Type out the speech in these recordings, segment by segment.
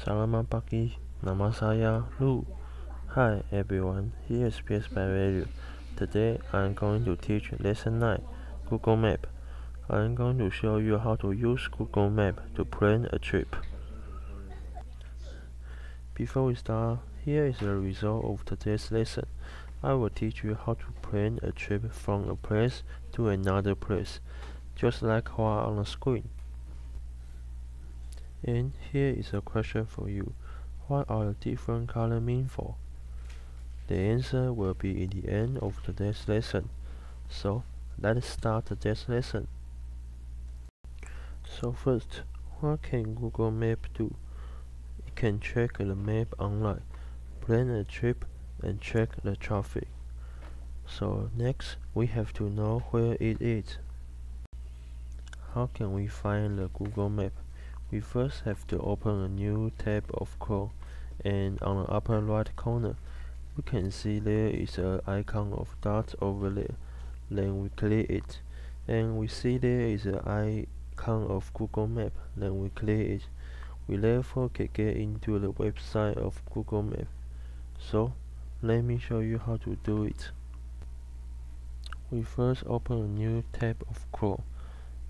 Selamat pagi, nama saya Lu. Hi everyone, here is PassByValue. Today I'm going to teach Lesson 9, Google Map. I'm going to show you how to use Google Map to plan a trip. Before we start, here is the result of today's lesson. I will teach you how to plan a trip from a place to another place, just like what on the screen. And here is a question for you. What are the different colors mean for? The answer will be in the end of today's lesson. So, let's start today's lesson. So first, what can Google Map do? It can check the map online, plan a trip, and check the traffic. So next, we have to know where it is. How can we find the Google Map? We first have to open a new tab of Chrome, and on the upper right corner, we can see there is an icon of dots over there. Then we click it, and we see there is an icon of Google Map. Then we click it. We therefore can get into the website of Google Map. So, let me show you how to do it. We first open a new tab of Chrome,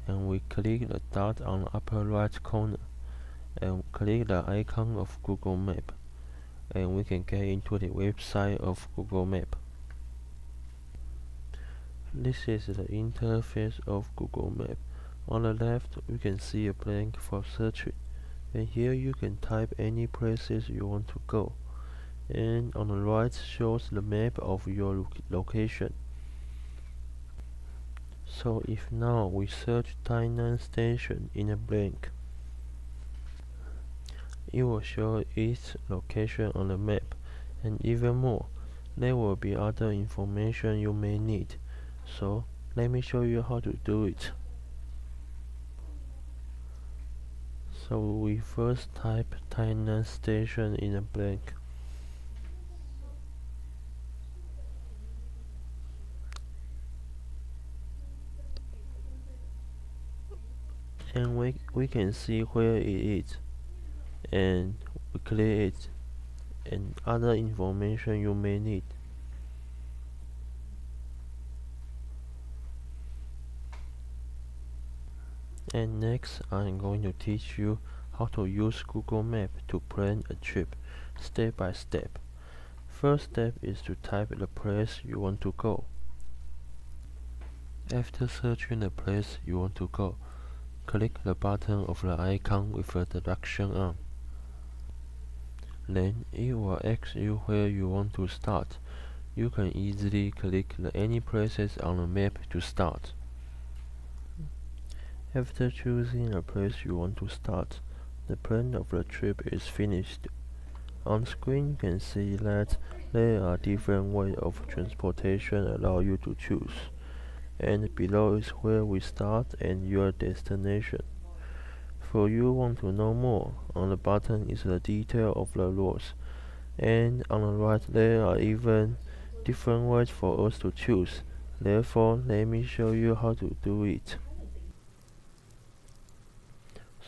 and we click the dot on the upper right corner, and click the icon of Google Map, and we can get into the website of Google Map. This is the interface of Google Map. On the left, we can see a blank for searching, and here you can type any places you want to go. And on the right shows the map of your location. So if now we search Tainan Station in a blank, it will show its location on the map, and even more, there will be other information you may need. So let me show you how to do it. So we first type Tainan Station in a blank. And we can see where it is, and we click it, and other information you may need. And next, I'm going to teach you how to use Google Map to plan a trip, step by step. First step is to type the place you want to go. After searching the place you want to go, click the button of the icon with the direction arm. Then it will ask you where you want to start. You can easily click any places on the map to start. After choosing a place you want to start, the plan of the trip is finished. On screen you can see that there are different ways of transportation allow you to choose, and below is where we start and your destination. For you want to know more, on the bottom is the detail of the routes, and on the right there are even different ways for us to choose. Therefore, let me show you how to do it.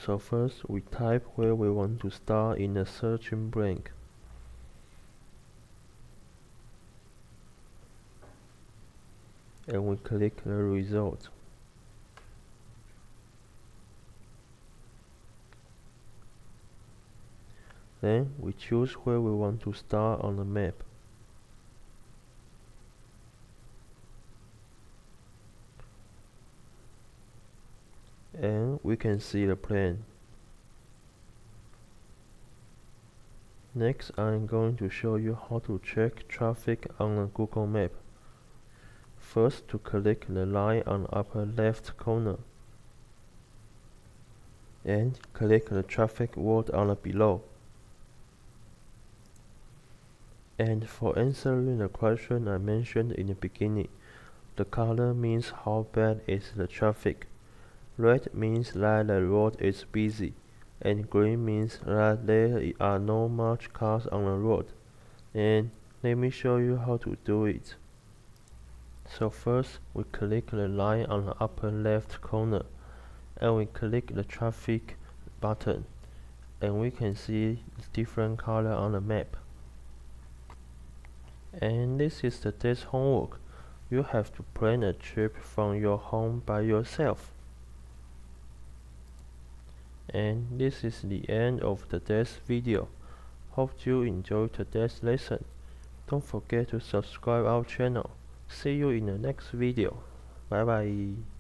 So first, we type where we want to start in the searching blank. And we click the result. Then we choose where we want to start on the map. And we can see the plan. Next, I'm going to show you how to check traffic on the Google Map. First, to click the line on the upper left corner, and click the traffic word on the below. And for answering the question I mentioned in the beginning, the color means how bad is the traffic. Red means that the road is busy, and green means that there are not much cars on the road. And let me show you how to do it. So first, we click the line on the upper left corner, and we click the traffic button, and we can see different color on the map. And this is the test homework. You have to plan a trip from your home by yourself. And this is the end of today's video. Hope you enjoyed today's lesson. Don't forget to subscribe our channel. See you in the next video. Bye bye.